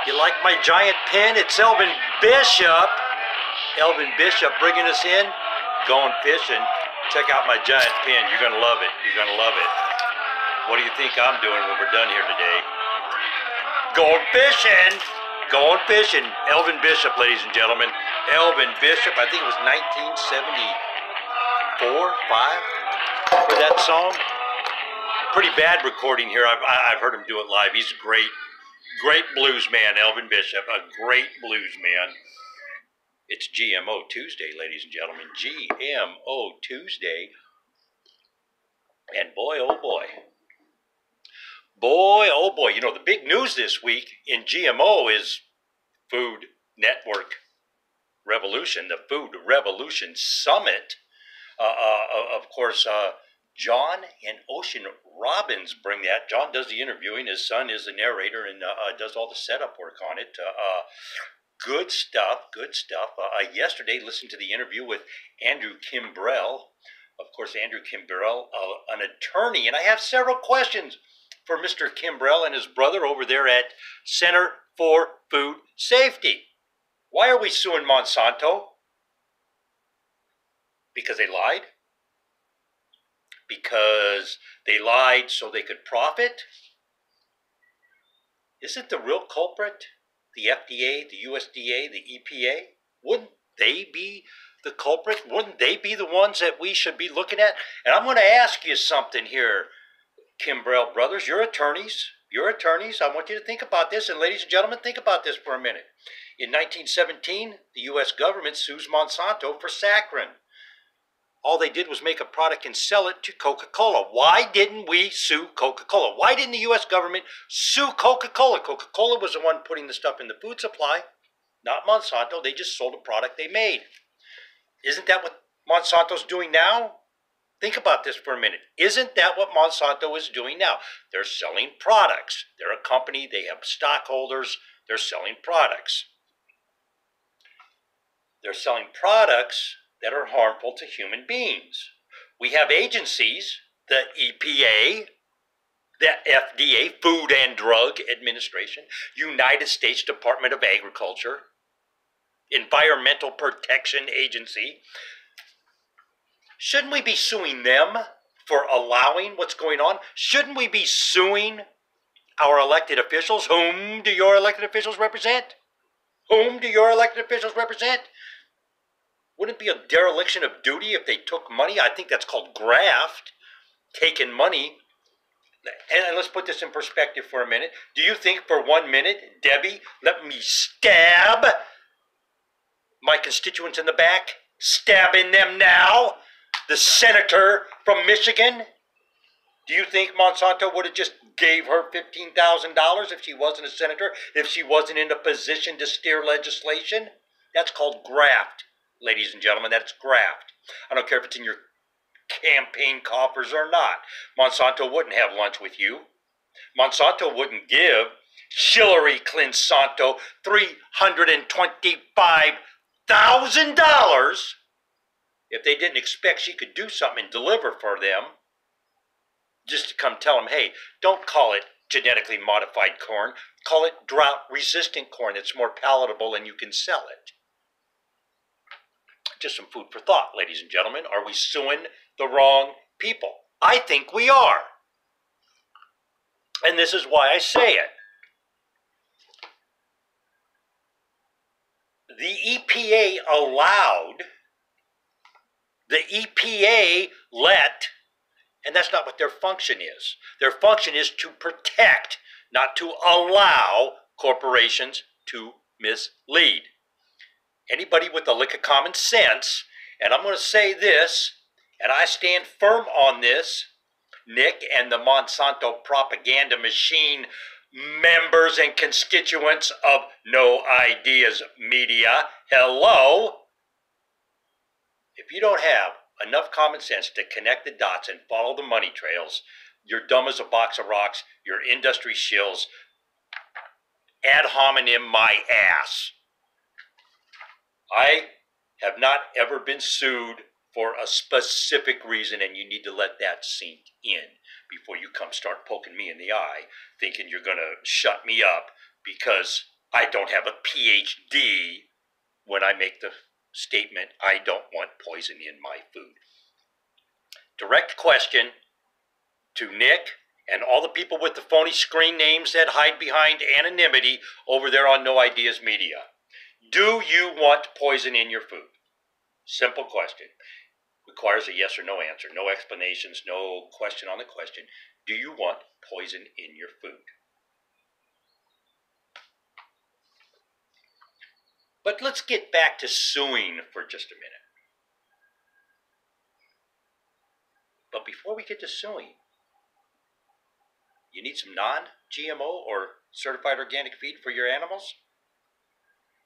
You like my giant pen? It's Elvin Bishop. Elvin Bishop bringing us in. Going fishing. Check out my giant pen. You're going to love it. You're going to love it. What do you think I'm doing when we're done here today? Going fishing. Going fishing. Elvin Bishop, ladies and gentlemen. Elvin Bishop. I think it was 1974, 5 for that song. Pretty bad recording here. I've heard him do it live. He's a great blues man, Elvin Bishop. A great blues man. It's GMO Tuesday, ladies and gentlemen. GMO Tuesday. And boy, oh boy. Boy, oh boy. You know, the big news this week in GMO is Food Network Revolution, the Food Revolution Summit. Of course, John and Ocean Robbins bring that. John does the interviewing. His son is the narrator and does all the setup work on it. Good stuff, good stuff. Yesterday, listened to the interview with Andrew Kimbrell. Of course, Andrew Kimbrell, an attorney. And I have several questions for Mr. Kimbrell and his brother over there at Center for Food Safety. Why are we suing Monsanto? Because they lied? Because they lied so they could profit? Isn't the real culprit the FDA, the USDA, the EPA? Wouldn't they be the culprit? Wouldn't they be the ones that we should be looking at? And I'm going to ask you something here, Kimbrell brothers. You're attorneys. You're attorneys. I want you to think about this. And ladies and gentlemen, think about this for a minute. In 1917, the U.S. government sues Monsanto for saccharin. All they did was make a product and sell it to Coca-Cola. Why didn't we sue Coca-Cola? Why didn't the U.S. government sue Coca-Cola? Coca-Cola was the one putting the stuff in the food supply, not Monsanto. They just sold a product they made. Isn't that what Monsanto's doing now? Think about this for a minute. Isn't that what Monsanto is doing now? They're selling products. They're a company. They have stockholders. They're selling products. They're selling products that are harmful to human beings. We have agencies, the EPA, the FDA, Food and Drug Administration, United States Department of Agriculture, Environmental Protection Agency. Shouldn't we be suing them for allowing what's going on? Shouldn't we be suing our elected officials? Whom do your elected officials represent? Whom do your elected officials represent? Wouldn't it be a dereliction of duty if they took money? I think that's called graft, taking money. And let's put this in perspective for a minute. Do you think for 1 minute, Debbie, let me stab my constituents in the back? Stabbing them now? The senator from Michigan? Do you think Monsanto would have just gave her $15,000 if she wasn't a senator, if she wasn't in a position to steer legislation? That's called graft. Ladies and gentlemen, that's graft. I don't care if it's in your campaign coffers or not. Monsanto wouldn't have lunch with you. Monsanto wouldn't give Hillary Clinton $325,000 if they didn't expect she could do something and deliver for them, just to come tell them, hey, don't call it genetically modified corn. Call it drought-resistant corn. It's more palatable and you can sell it. Just some food for thought, ladies and gentlemen. Are we suing the wrong people? I think we are. And this is why I say it. The EPA let, and that's not what their function is. Their function is to protect, not to allow corporations to mislead. Anybody with a lick of common sense, and I'm going to say this, and I stand firm on this, Nick and the Monsanto propaganda machine members and constituents of No Ideas Media, hello. If you don't have enough common sense to connect the dots and follow the money trails, you're dumb as a box of rocks, you're industry shills, ad hominem my ass. I have not ever been sued for a specific reason, and you need to let that sink in before you come start poking me in the eye, thinking you're going to shut me up because I don't have a PhD when I make the statement, I don't want poison in my food. Direct question to Nick and all the people with the phony screen names that hide behind anonymity over there on No Ideas Media. Do you want poison in your food? Simple question. Requires a yes or no answer. No explanations, no question on the question. Do you want poison in your food? But let's get back to suing for just a minute. But before we get to suing, you need some non-GMO or certified organic feed for your animals?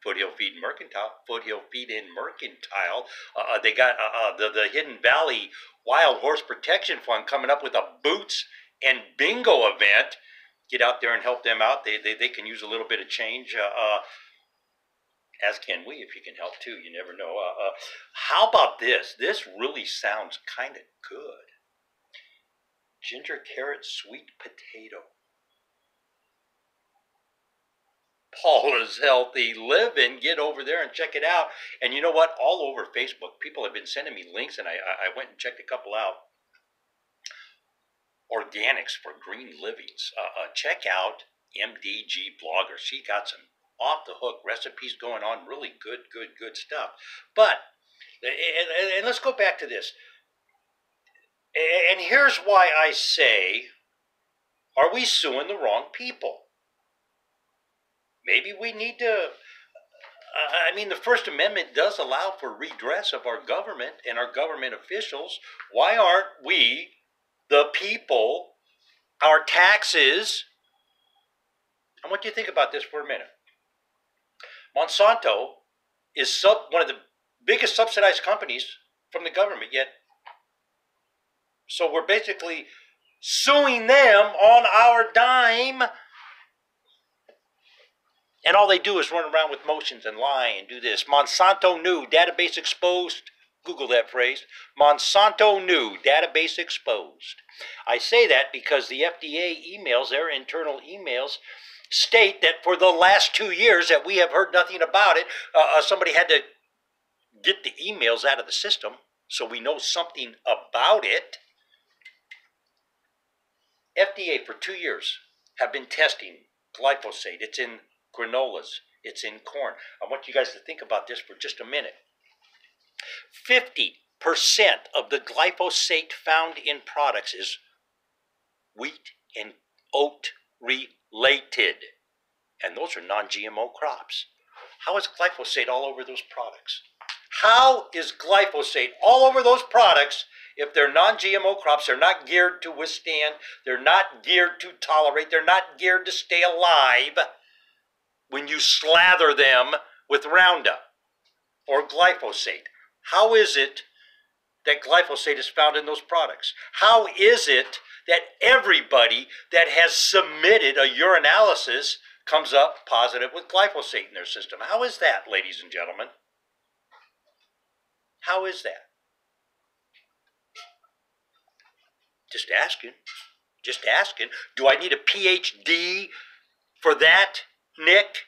Foothill Feed in Mercantile. They got the Hidden Valley Wild Horse Protection Fund coming up with a boots and bingo event. Get out there and help them out. They can use a little bit of change. As can we, if you can help too. You never know. How about this? This really sounds kind of good. Ginger, carrot, sweet potato. Paula's Healthy Living. Get over there and check it out. And you know what? All over Facebook, people have been sending me links, and I went and checked a couple out. Organics for Green Livings. Check out MDG Blogger. She got some off-the-hook recipes going on. Really good stuff. But, and let's go back to this. And here's why I say, are we suing the wrong people? Maybe we need to, I mean, the First Amendment does allow for redress of our government and our government officials. Why aren't we, the people, our taxes? I want you to think about this for a minute. Monsanto is one of the biggest subsidized companies from the government, yet. So we're basically suing them on our dime. And all they do is run around with motions and lie and do this. Monsanto knew, database exposed. Google that phrase. Monsanto knew, database exposed. I say that because the FDA emails, their internal emails, state that for the last 2 years that we have heard nothing about it. Somebody had to get the emails out of the system so we know something about it. FDA for 2 years have been testing glyphosate. It's in granolas. It's in corn. I want you guys to think about this for just a minute. 50% of the glyphosate found in products is wheat and oat related. And those are non-GMO crops. How is glyphosate all over those products? How is glyphosate all over those products if they're non-GMO crops? They're not geared to withstand. They're not geared to tolerate. They're not geared to stay alive when you slather them with Roundup or glyphosate. How is it that glyphosate is found in those products? How is it that everybody that has submitted a urinalysis comes up positive with glyphosate in their system? How is that, ladies and gentlemen? How is that? Just asking. Just asking. Do I need a PhD for that, Nick?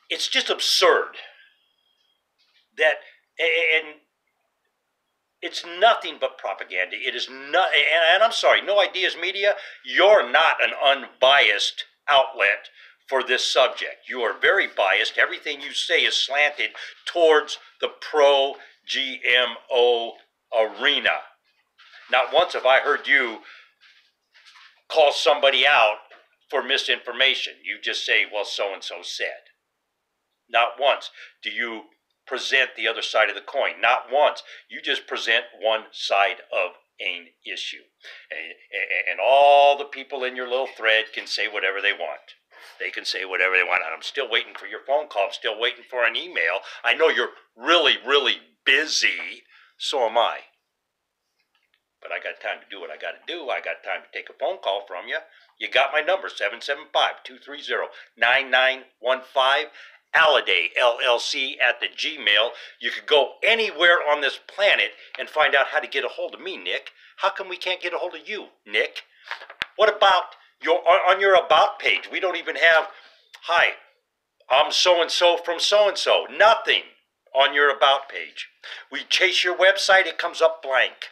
It's just absurd that, and it's nothing but propaganda. It is not, and I'm sorry, No Ideas Media, you're not an unbiased outlet for this subject. You are very biased. Everything you say is slanted towards the pro-GMO arena. Not once have I heard you call somebody out for misinformation. You just say, well, so-and-so said. Not once do you present the other side of the coin. Not once. You just present one side of an issue. And all the people in your little thread can say whatever they want. They can say whatever they want. And I'm still waiting for your phone call. I'm still waiting for an email. I know you're really busy. So am I. But I got time to do what I got to do. I got time to take a phone call from you. You got my number, 775-230-9915. Aladay LLC at the Gmail. You could go anywhere on this planet and find out how to get a hold of me, Nick. How come we can't get a hold of you, Nick? What about on your About page? We don't even have, hi, I'm so-and-so from so-and-so. Nothing on your About page. We chase your website, it comes up blank.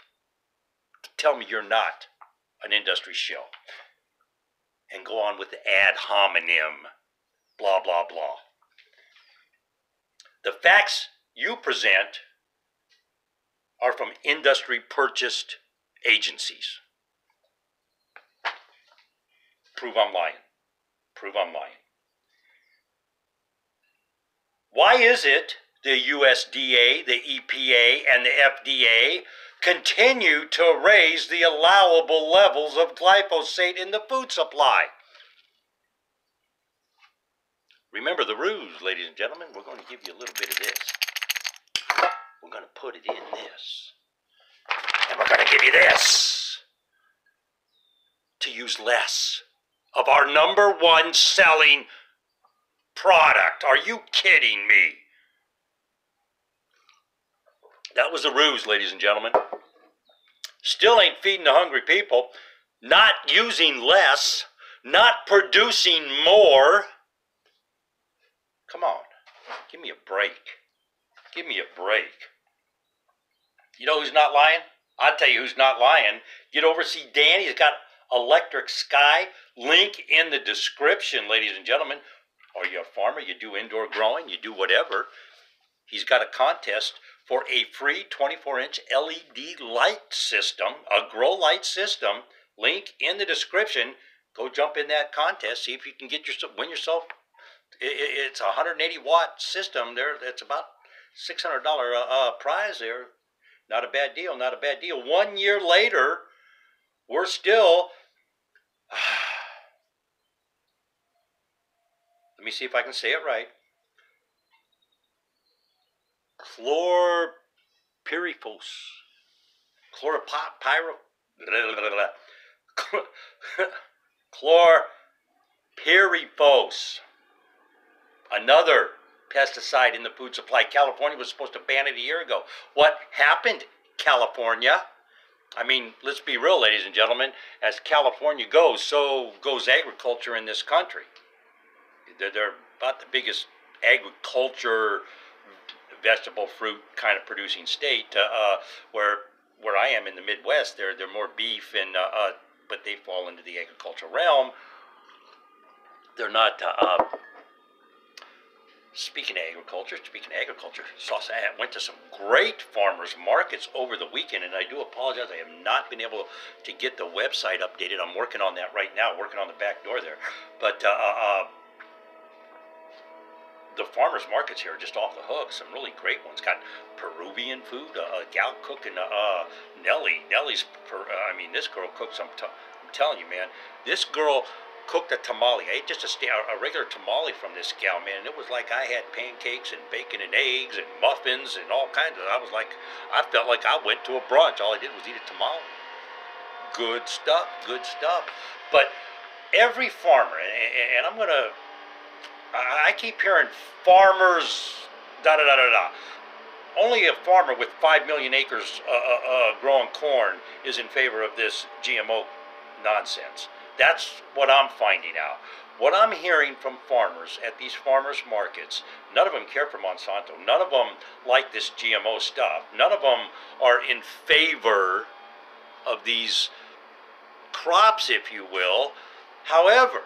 Tell me you're not an industry shill. And go on with the ad hominem, blah, blah, blah. The facts you present are from industry-purchased agencies. Prove I'm lying. Prove I'm lying. Why is it the USDA, the EPA, and the FDA continue to raise the allowable levels of glyphosate in the food supply? Remember the ruse, ladies and gentlemen. We're going to give you a little bit of this. We're going to put it in this. And we're going to give you this. To use less of our #1 selling product. Are you kidding me? That was a ruse, ladies and gentlemen. Still ain't feeding the hungry people. Not using less. Not producing more. Come on. Give me a break. Give me a break. You know who's not lying? I'll tell you who's not lying. Get over see Dan. He's got Electric Sky. Link in the description, ladies and gentlemen. Are you a farmer? You do indoor growing? You do whatever. He's got a contest for a free 24-inch LED light system, a grow light system. Link in the description. Go jump in that contest. See if you can get yourself, win yourself. It's a 180-watt system there. That's about $600 prize there. Not a bad deal, not a bad deal. 1 year later, we're still... Let me see if I can say it right. Chlorpyrifos. Another pesticide in the food supply. California was supposed to ban it a year ago. What happened, California? I mean, let's be real, ladies and gentlemen. As California goes, so goes agriculture in this country. They're about the biggest agriculture, vegetable, fruit kind of producing state. Where I am in the Midwest, they're more beef, and but they fall into the agricultural realm. They're not. Speaking of agriculture, I went to some great farmers markets over the weekend, and I do apologize. I have not been able to get the website updated. I'm working on that right now, working on the back door there. But the farmers markets here are just off the hook. Some really great ones. Got Peruvian food, a gal cooking, Nellie's, I mean, this girl cooks, I'm telling you, man, this girl cooked a tamale. I ate just a regular tamale from this gal, man. It was like I had pancakes and bacon and eggs and muffins and all kinds of, I felt like I went to a brunch. All I did was eat a tamale. Good stuff, good stuff. But every farmer, and I'm going to, I keep hearing farmers, da-da-da-da-da. Only a farmer with 5 million acres growing corn is in favor of this GMO nonsense. That's what I'm finding out. What I'm hearing from farmers at these farmers markets, none of them care for Monsanto. None of them like this GMO stuff. None of them are in favor of these crops, if you will. However,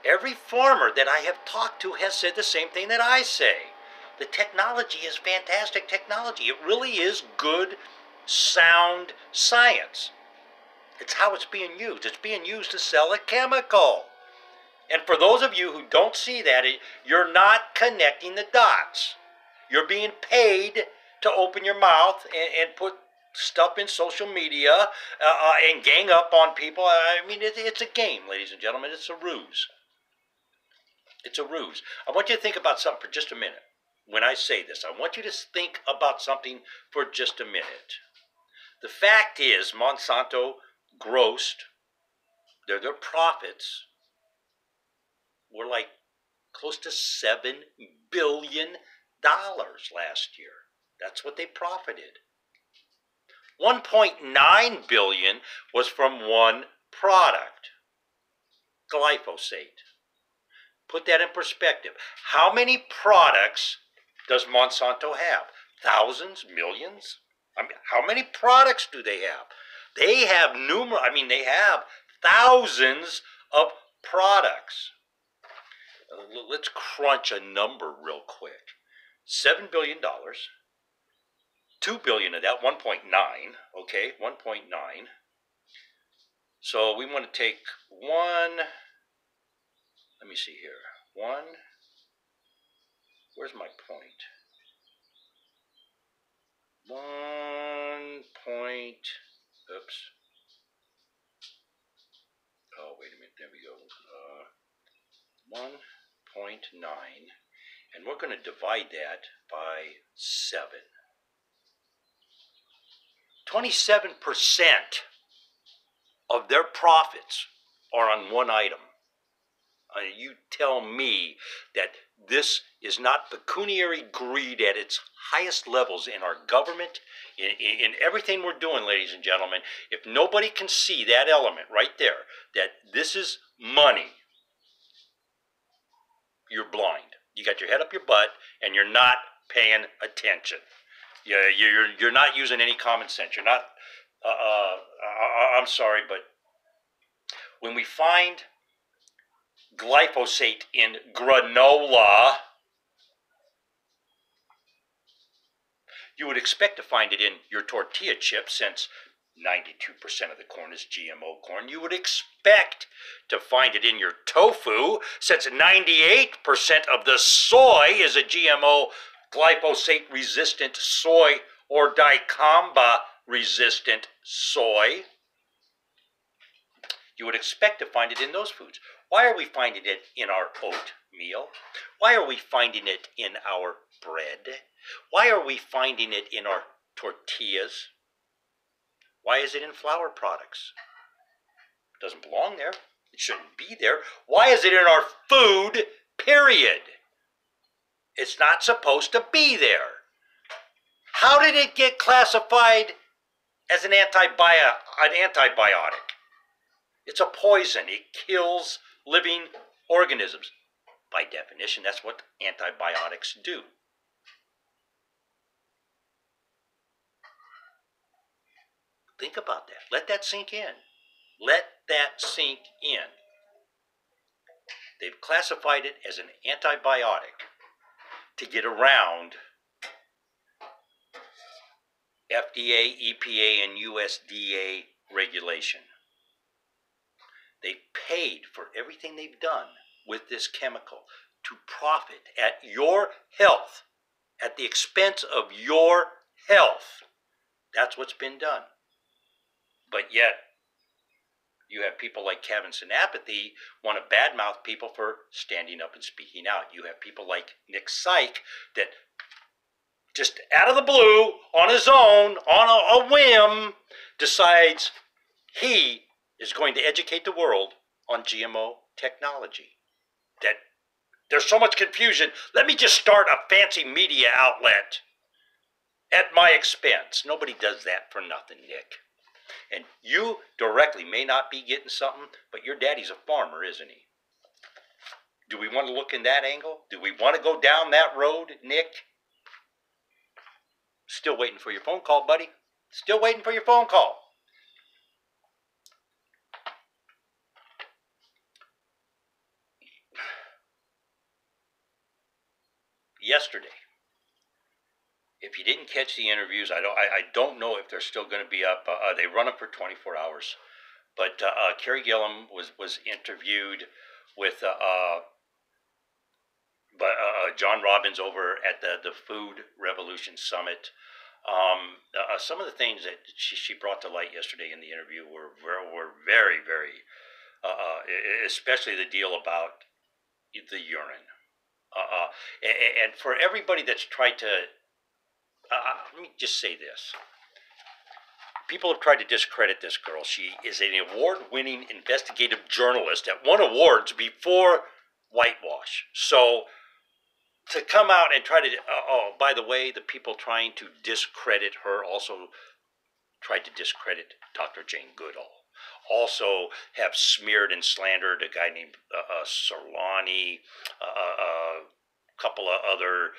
every farmer that I have talked to has said the same thing that I say. The technology is fantastic technology. It really is good, sound science. It's how it's being used. It's being used to sell a chemical. And for those of you who don't see that, you're not connecting the dots. You're being paid to open your mouth and put stuff in social media and gang up on people. I mean, it's a game, ladies and gentlemen. It's a ruse. It's a ruse. I want you to think about something for just a minute. When I say this, I want you to think about something for just a minute. The fact is, Monsanto grossed, their profits were like close to $7 billion last year. That's what they profited. 1.9 billion was from one product, glyphosate. Put that in perspective. How many products does Monsanto have? Thousands? Millions? I mean, how many products do they have? They have they have thousands of products. Let's crunch a number real quick. $7 billion. 2 billion of that, 1.9, okay, 1.9. So we want to take let me see here, where's my point? 1 point, oops. Oh, wait a minute, there we go. 1.9, and we're going to divide that by 7. 27% of their profits are on one item. You tell me that this is not pecuniary greed at its highest levels in our government, in everything we're doing, ladies and gentlemen. If nobody can see that element right there, that this is money, you're blind. You got your head up your butt and you're not paying attention. You're not using any common sense. You're not, I'm sorry, but when we find glyphosate in granola, you would expect to find it in your tortilla chips, since 92% of the corn is GMO corn. You would expect to find it in your tofu, since 98% of the soy is a GMO glyphosate-resistant soy or dicamba-resistant soy. You would expect to find it in those foods. Why are we finding it in our oatmeal? Why are we finding it in our bread? Why are we finding it in our tortillas? Why is it in flour products? It doesn't belong there. It shouldn't be there. Why is it in our food, period? It's not supposed to be there. How did it get classified as an antibiotic? It's a poison. It kills living organisms. By definition, that's what antibiotics do. Think about that. Let that sink in. Let that sink in. They've classified it as an antibiotic to get around FDA, EPA, and USDA regulation. They paid for everything they've done with this chemical to profit at your health, at the expense of your health. That's what's been done. But yet, you have people like Cavinson Apathy want to badmouth people for standing up and speaking out. You have people like Nick Syke that just out of the blue, on his own, on a whim, decides he is going to educate the world on GMO technology. That there's so much confusion. Let me just start a fancy media outlet at my expense. Nobody does that for nothing, Nick. And you directly may not be getting something, but your daddy's a farmer, isn't he? Do we want to look in that angle? Do we want to go down that road, Nick? Still waiting for your phone call, buddy. Still waiting for your phone call. Yesterday, if you didn't catch the interviews, I don't know if they're still going to be up. They run them for 24 hours. But Carrie Gillum was interviewed with John Robbins over at the Food Revolution Summit. Some of the things that she brought to light yesterday in the interview were very, very, especially the deal about the urine. And for everybody that's tried to, let me just say this. People have tried to discredit this girl. She is an award-winning investigative journalist that won awards before whitewash. So to come out and try to, oh, by the way, the people trying to discredit her also tried to discredit Dr. Jane Goodall. Also have smeared and slandered a guy named Solani, a couple of other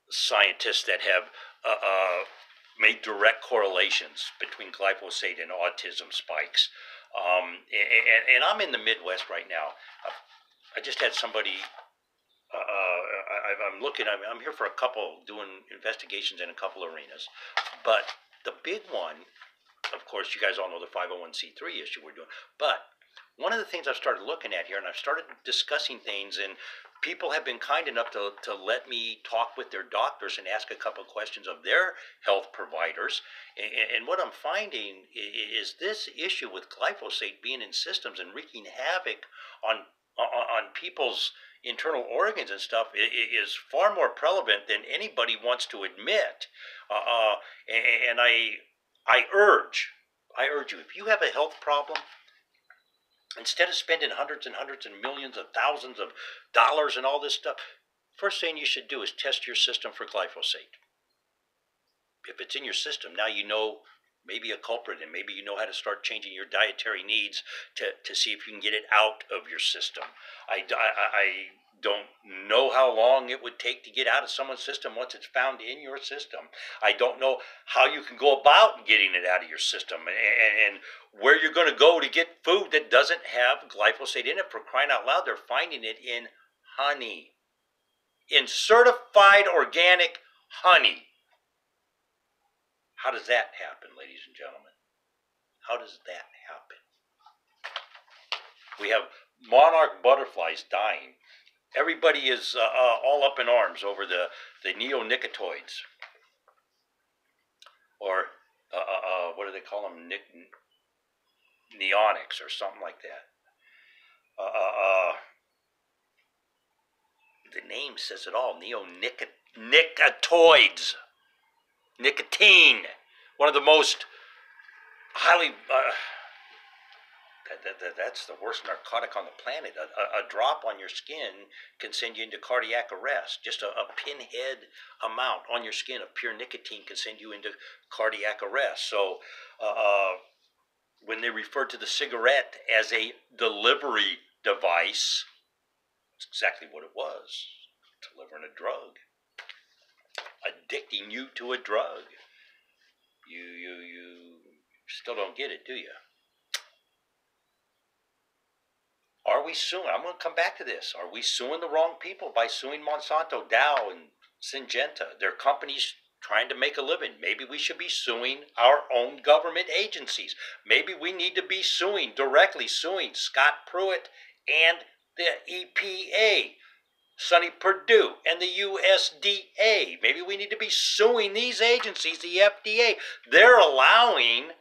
scientists that have made direct correlations between glyphosate and autism spikes. And I'm in the Midwest right now. I just had somebody, I'm here for a couple, doing investigations in a couple arenas. But the big one, of course, you guys all know the 501c3 issue we're doing. But one of the things I've started looking at here, and I've started discussing things, and people have been kind enough to let me talk with their doctors and ask a couple of questions of their health providers. And what I'm finding is this issue with glyphosate being in systems and wreaking havoc on people's internal organs and stuff is far more prevalent than anybody wants to admit. And I urge you, if you have a health problem, instead of spending hundreds and hundreds and millions of thousands of dollars and all this stuff, first thing you should do is test your system for glyphosate. If it's in your system, now you know maybe a culprit, and maybe you know how to start changing your dietary needs to see if you can get it out of your system. I don't know how long it would take to get out of someone's system once it's found in your system. I don't know how you can go about getting it out of your system, and where you're going to go to get food that doesn't have glyphosate in it. For crying out loud, they're finding it in honey, in certified organic honey. How does that happen, ladies and gentlemen? How does that happen? We have monarch butterflies dying. Everybody is all up in arms over the neonicotinoids, or what do they call them? Neonics or something like that. The name says it all. Neonicotinoids. Nicotine. One of the most highly... that's the worst narcotic on the planet. A drop on your skin can send you into cardiac arrest. Just a pinhead amount on your skin of pure nicotine can send you into cardiac arrest. So when they refer to the cigarette as a delivery device, it's exactly what it was. Delivering a drug. Addicting you to a drug. You still don't get it, do you? Are we suing? I'm going to come back to this. Are we suing the wrong people by suing Monsanto, Dow, and Syngenta? They're companies trying to make a living. Maybe we should be suing our own government agencies. Maybe we need to be directly suing Scott Pruitt and the EPA, Sonny Perdue, and the USDA. Maybe we need to be suing these agencies, the FDA. They're allowing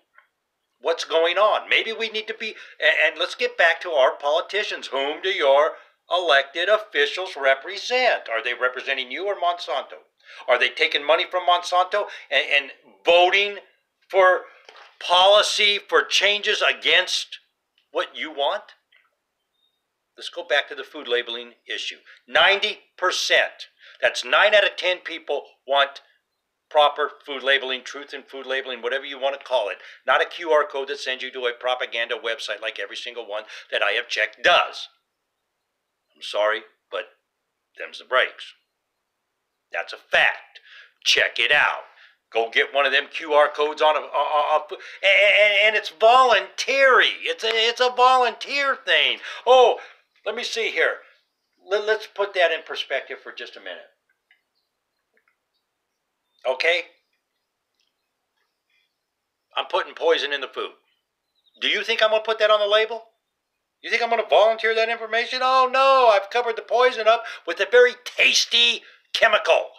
what's going on. Maybe we need to be, and let's get back to our politicians. Whom do your elected officials represent? Are they representing you or Monsanto? Are they taking money from Monsanto and voting for policy for changes against what you want? Let's go back to the food labeling issue. 90%, that's 9 out of 10 people want proper food labeling, truth in food labeling, whatever you want to call it. Not a QR code that sends you to a propaganda website like every single one that I have checked does. I'm sorry, but them's the breaks. That's a fact. Check it out. Go get one of them QR codes on and it's voluntary. It's a volunteer thing. Oh, let me see here. Let's put that in perspective for just a minute. Okay? I'm putting poison in the food. Do you think I'm going to put that on the label? You think I'm going to volunteer that information? Oh, no, I've covered the poison up with a very tasty chemical.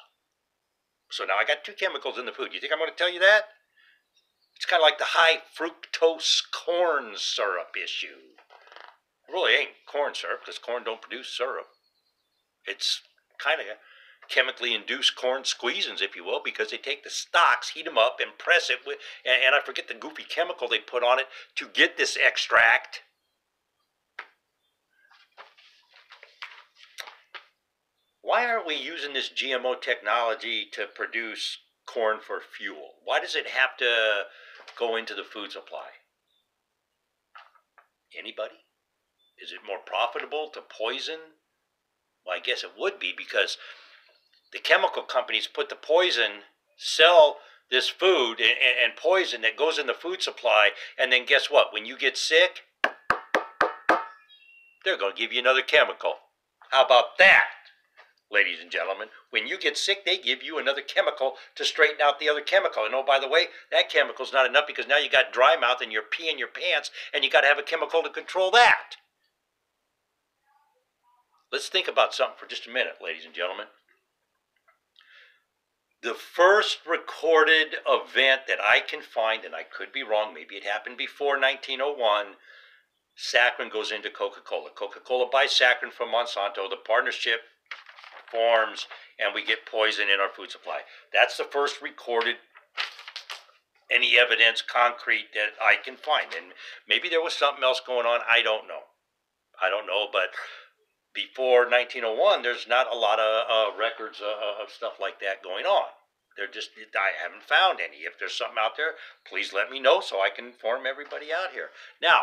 So now I got 2 chemicals in the food. You think I'm going to tell you that? It's kind of like the high fructose corn syrup issue. It really ain't corn syrup because corn don't produce syrup. It's kind of chemically induced corn squeezins, if you will, because they take the stalks, heat them up, and press it with, and I forget the goofy chemical they put on it to get this extract. why aren't we using this GMO technology to produce corn for fuel? Why does it have to go into the food supply? Anybody? Is it more profitable to poison? Well, I guess it would be, because the chemical companies put the poison, sell this food and poison that goes in the food supply, and then guess what? When you get sick, they're going to give you another chemical. How about that, ladies and gentlemen? When you get sick, they give you another chemical to straighten out the other chemical. And oh, by the way, that chemical's not enough, because now you got dry mouth and you're peeing your pants, and you got to have a chemical to control that. Let's think about something for just a minute, ladies and gentlemen. The first recorded event that I can find, and I could be wrong, maybe it happened before 1901, saccharin goes into Coca-Cola. Coca-Cola buys saccharin from Monsanto. The partnership forms, and we get poison in our food supply. That's the first recorded, any evidence, concrete, that I can find. And maybe there was something else going on. I don't know. But before 1901, there's not a lot of records of stuff like that going on. I haven't found any. If there's something out there, please let me know so I can inform everybody out here. Now,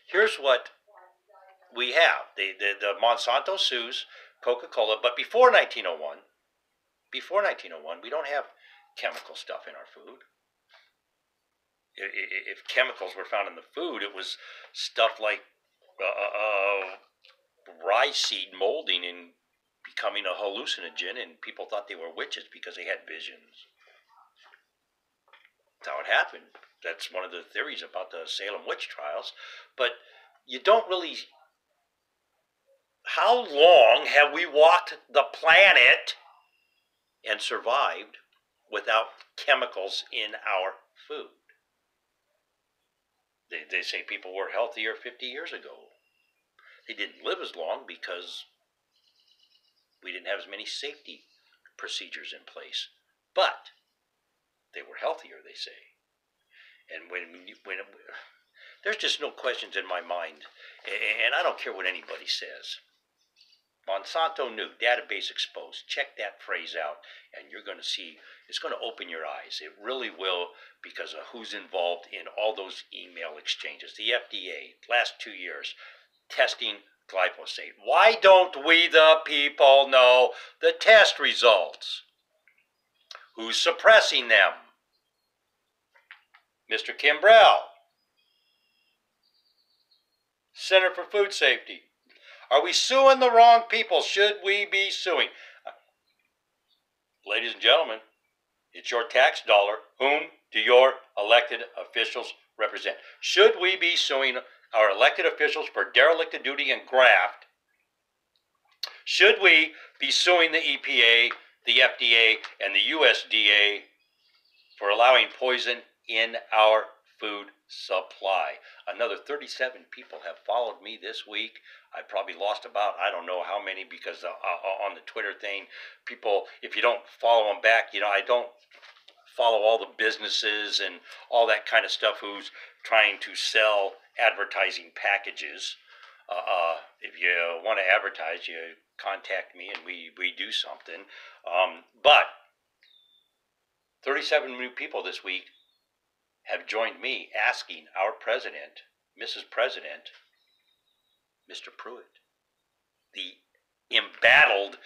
here's what we have. The Monsanto sues Coca-Cola, but before 1901, we don't have chemical stuff in our food. If chemicals were found in the food, it was stuff like rye seed molding and becoming a hallucinogen, and people thought they were witches because they had visions. That's how it happened. That's one of the theories about the Salem witch trials. But you don't really... How long have we walked the planet and survived without chemicals in our food? They say people were healthier 50 years ago. They didn't live as long because we didn't have as many safety procedures in place. But they were healthier, they say. And when there's just no questions in my mind, and I don't care what anybody says. Monsanto knew, database exposed. Check that phrase out, and you're going to see, it's going to open your eyes. It really will, because of who's involved in all those email exchanges. The FDA, last 2 years, testing glyphosate. Why don't we, the people, know the test results? Who's suppressing them? Mr. Kimbrell, Center for Food Safety. Are we suing the wrong people? Should we be suing? Ladies and gentlemen, it's your tax dollar. Whom do your elected officials represent? Should we be suing our elected officials for derelict of duty and graft? Should we be suing the EPA, the FDA, and the USDA for allowing poison in our food supply? Another 37 people have followed me this week. I probably lost about, I don't know how many, because on the Twitter thing, people, if you don't follow them back, I don't follow all the businesses and all that kind of stuff who's trying to sell advertising packages. If you want to advertise, you contact me and we do something. But 37 new people this week have joined me asking our president, Mrs. President, Mr. Pruitt, the embattled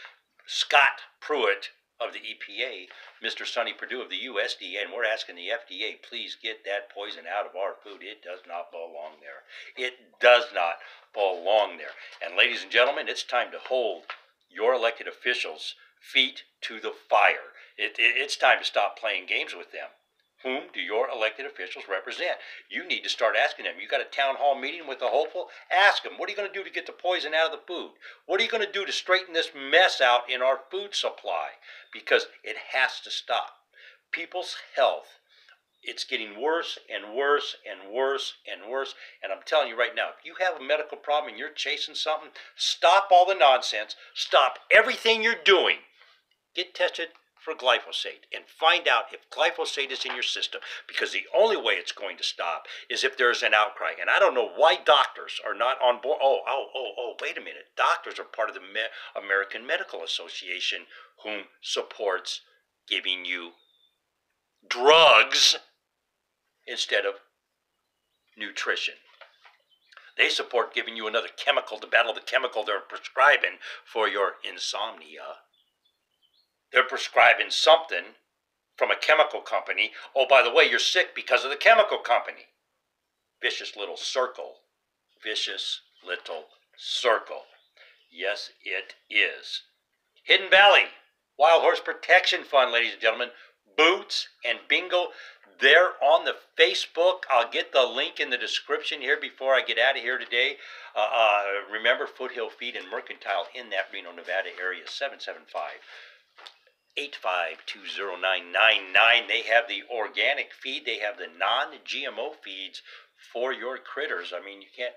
Scott Pruitt of the EPA, Mr. Sonny Perdue of the USDA, and we're asking the FDA, please get that poison out of our food. It does not belong there. It does not belong there. And ladies and gentlemen, it's time to hold your elected officials' feet to the fire. It's time to stop playing games with them. Whom do your elected officials represent? You need to start asking them. You got a town hall meeting with the hopeful? Ask them, what are you going to do to get the poison out of the food? What are you going to do to straighten this mess out in our food supply? Because it has to stop. People's health, it's getting worse and worse and worse and worse. And I'm telling you right now, if you have a medical problem and you're chasing something, stop all the nonsense. Stop everything you're doing. Get tested for glyphosate and find out if glyphosate is in your system, because the only way it's going to stop is if there's an outcry. And I don't know why doctors are not on board. Wait a minute. Doctors are part of the American Medical Association, whom supports giving you drugs instead of nutrition. They support giving you another chemical to battle the chemical they're prescribing for your insomnia. They're prescribing something from a chemical company. Oh, by the way, you're sick because of the chemical company. Vicious little circle. Vicious little circle. Yes, it is. Hidden Valley Wild Horse Protection Fund, ladies and gentlemen. Boots and bingo. They're on the Facebook. I'll get the link in the description here before I get out of here today. Remember, Foothill Feed and Mercantile in that Reno, Nevada area, 775-852-0999. They have the organic feed. They have the non-GMO feeds for your critters. I mean, you're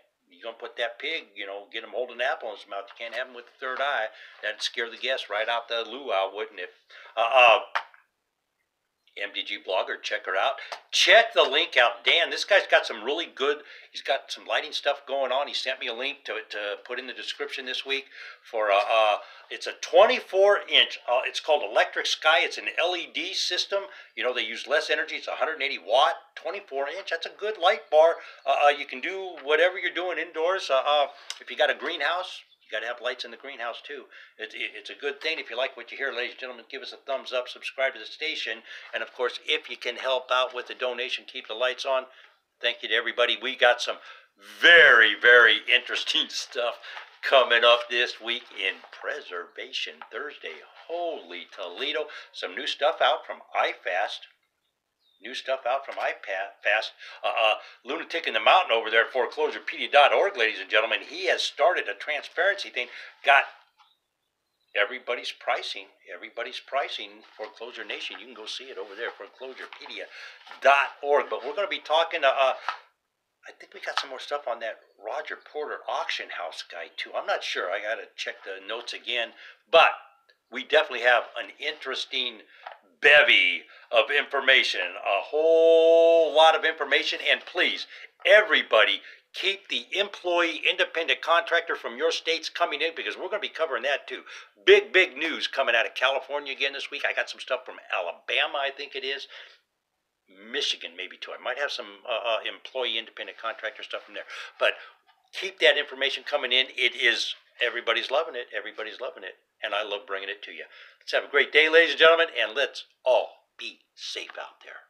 going to put that pig, get him holding an apple in his mouth. You can't have him with the third eye. That'd scare the guests right out the luau, wouldn't it? MDG blogger, check her out. Check the link out. Dan, this guy's got some really good, he's got some lighting stuff going on. He sent me a link to put in the description this week for, it's a 24-inch, it's called Electric Sky. It's an LED system. They use less energy. It's 180 watt, 24-inch. That's a good light bar. You can do whatever you're doing indoors. If you got a greenhouse, you got to have lights in the greenhouse, too. It's a good thing. If you like what you hear, ladies and gentlemen, give us a thumbs up, subscribe to the station. And, of course, if you can help out with the donation, keep the lights on. Thank you to everybody. We got some very, very interesting stuff coming up this week in Preservation Thursday. Holy Toledo. Some new stuff out from iFast. Lunatic in the Mountain over there at foreclosurepedia.org, ladies and gentlemen. He has started a transparency thing. Got everybody's pricing. Foreclosure Nation. You can go see it over there, foreclosurepedia.org. But we're going to be talking to, I think we got some more stuff on that Roger Porter auction house guy, too. I'm not sure. I got to check the notes again. But we definitely have an interesting bevy of information, a whole lot of information. And please, everybody, keep the employee independent contractor from your states coming in, because we're going to be covering that too. Big news coming out of California again this week. I got some stuff from Alabama, I think it is. Michigan, maybe too. I might have some employee independent contractor stuff from there. But keep that information coming in. Everybody's loving it. And I love bringing it to you. Let's have a great day, ladies and gentlemen, and let's all be safe out there.